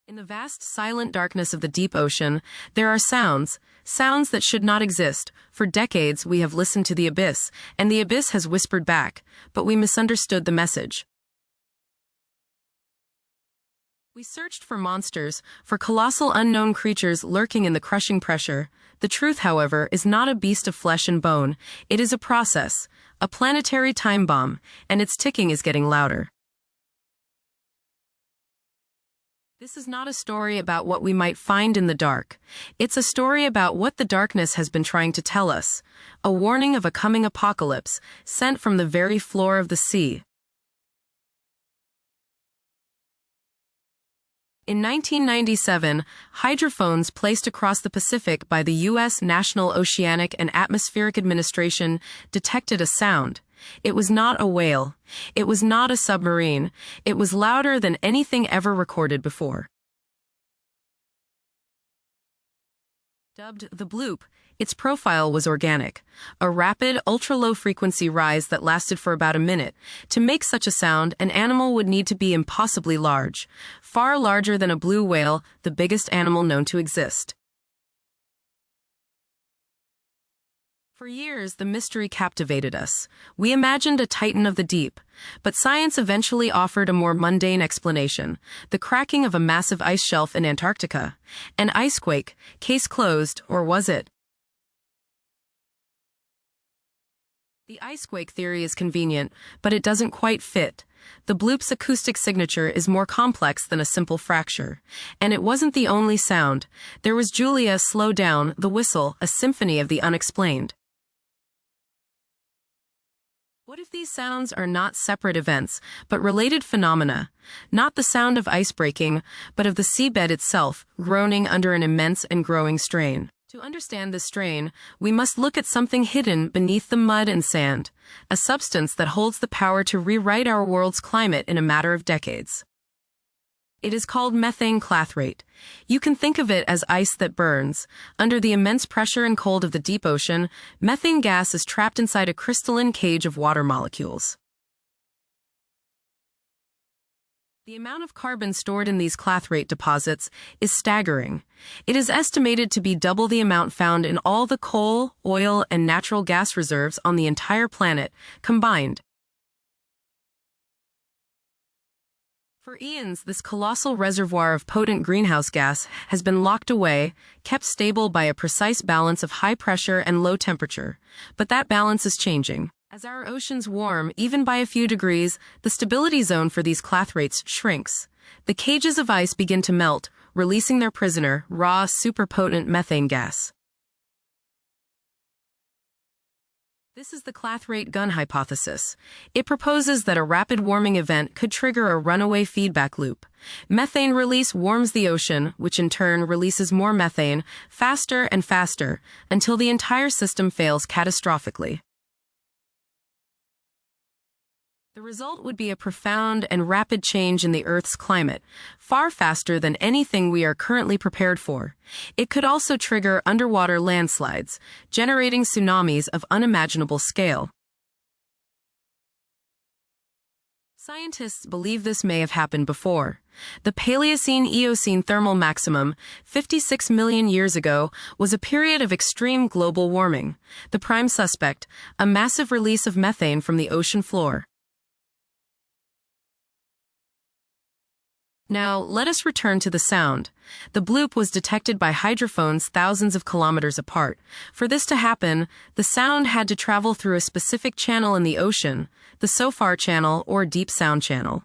In the vast, silent darkness of the deep ocean, there are sounds, sounds that should not exist. For decades, we have listened to the abyss, and the abyss has whispered back, but we misunderstood the message. We searched for monsters, for colossal unknown creatures lurking in the crushing pressure. The truth, however, is not a beast of flesh and bone. It is a process, a planetary time bomb, and its ticking is getting louder. This is not a story about what we might find in the dark. It's a story about what the darkness has been trying to tell us, a warning of a coming apocalypse, sent from the very floor of the sea. In 1997, hydrophones placed across the Pacific by the U.S. National Oceanic and Atmospheric Administration detected a sound. It was not a whale. It was not a submarine. It was louder than anything ever recorded before. Dubbed the bloop, its profile was organic, a rapid, ultra-low frequency rise that lasted for about a minute. To make such a sound, an animal would need to be impossibly large, far larger than a blue whale, the biggest animal known to exist. For years, the mystery captivated us. We imagined a titan of the deep, but science eventually offered a more mundane explanation: the cracking of a massive ice shelf in Antarctica. An icequake, case closed, or was it? The icequake theory is convenient, but it doesn't quite fit. The bloop's acoustic signature is more complex than a simple fracture. And it wasn't the only sound. There was Julia, Slow Down, the whistle, a symphony of the unexplained. What if these sounds are not separate events, but related phenomena? Not the sound of ice breaking, but of the seabed itself, groaning under an immense and growing strain. To understand this strain, we must look at something hidden beneath the mud and sand, a substance that holds the power to rewrite our world's climate in a matter of decades. It is called methane clathrate. You can think of it as ice that burns. Under the immense pressure and cold of the deep ocean, methane gas is trapped inside a crystalline cage of water molecules. The amount of carbon stored in these clathrate deposits is staggering. It is estimated to be double the amount found in all the coal, oil, and natural gas reserves on the entire planet combined. For eons, this colossal reservoir of potent greenhouse gas has been locked away, kept stable by a precise balance of high pressure and low temperature. But that balance is changing. As our oceans warm, even by a few degrees, the stability zone for these clathrates shrinks. The cages of ice begin to melt, releasing their prisoner, raw, superpotent methane gas. This is the clathrate gun hypothesis. It proposes that a rapid warming event could trigger a runaway feedback loop. Methane release warms the ocean, which in turn releases more methane, faster and faster, until the entire system fails catastrophically. The result would be a profound and rapid change in the Earth's climate, far faster than anything we are currently prepared for. It could also trigger underwater landslides, generating tsunamis of unimaginable scale. Scientists believe this may have happened before. The Paleocene-Eocene thermal maximum, 56 million years ago, was a period of extreme global warming. The prime suspect, a massive release of methane from the ocean floor. Now, let us return to the sound. The bloop was detected by hydrophones thousands of kilometers apart. For this to happen, the sound had to travel through a specific channel in the ocean, the SOFAR channel or deep sound channel.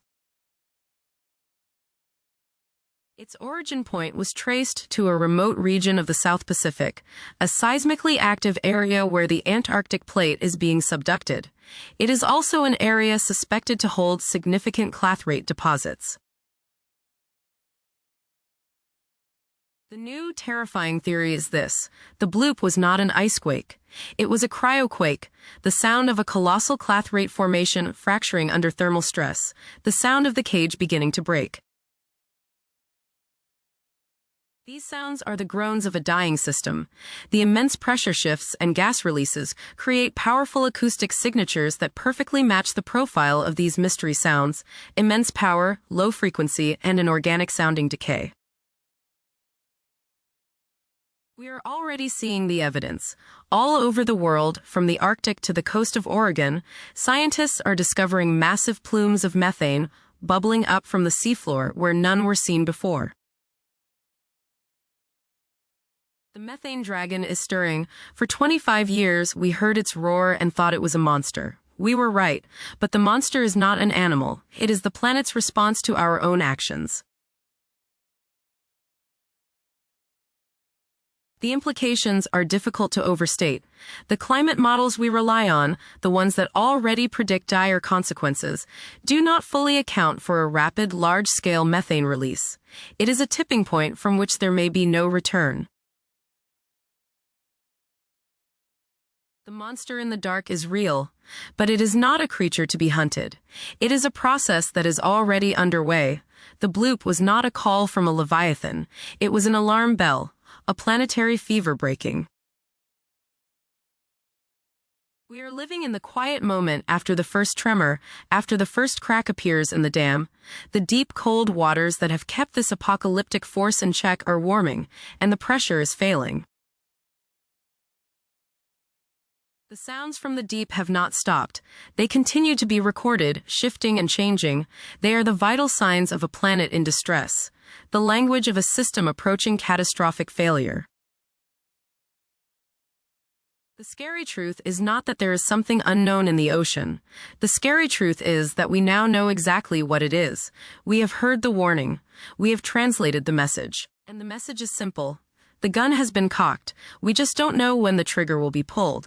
Its origin point was traced to a remote region of the South Pacific, a seismically active area where the Antarctic plate is being subducted. It is also an area suspected to hold significant clathrate deposits. The new terrifying theory is this: the bloop was not an icequake. It was a cryoquake, the sound of a colossal clathrate formation fracturing under thermal stress, the sound of the cage beginning to break. These sounds are the groans of a dying system. The immense pressure shifts and gas releases create powerful acoustic signatures that perfectly match the profile of these mystery sounds: immense power, low frequency, and an organic sounding decay. We are already seeing the evidence. All over the world, from the Arctic to the coast of Oregon, scientists are discovering massive plumes of methane bubbling up from the seafloor where none were seen before. The methane dragon is stirring. For 25 years, we heard its roar and thought it was a monster. We were right, but the monster is not an animal. It is the planet's response to our own actions. The implications are difficult to overstate. The climate models we rely on, the ones that already predict dire consequences, do not fully account for a rapid, large-scale methane release. It is a tipping point from which there may be no return. The monster in the dark is real, but it is not a creature to be hunted. It is a process that is already underway. The bloop was not a call from a leviathan. It was an alarm bell. A planetary fever breaking. We are living in the quiet moment after the first tremor, after the first crack appears in the dam. The deep, cold waters that have kept this apocalyptic force in check are warming, and the pressure is failing. The sounds from the deep have not stopped. They continue to be recorded, shifting and changing. They are the vital signs of a planet in distress, the language of a system approaching catastrophic failure. The scary truth is not that there is something unknown in the ocean. The scary truth is that we now know exactly what it is. We have heard the warning. We have translated the message. And the message is simple. The gun has been cocked. We just don't know when the trigger will be pulled.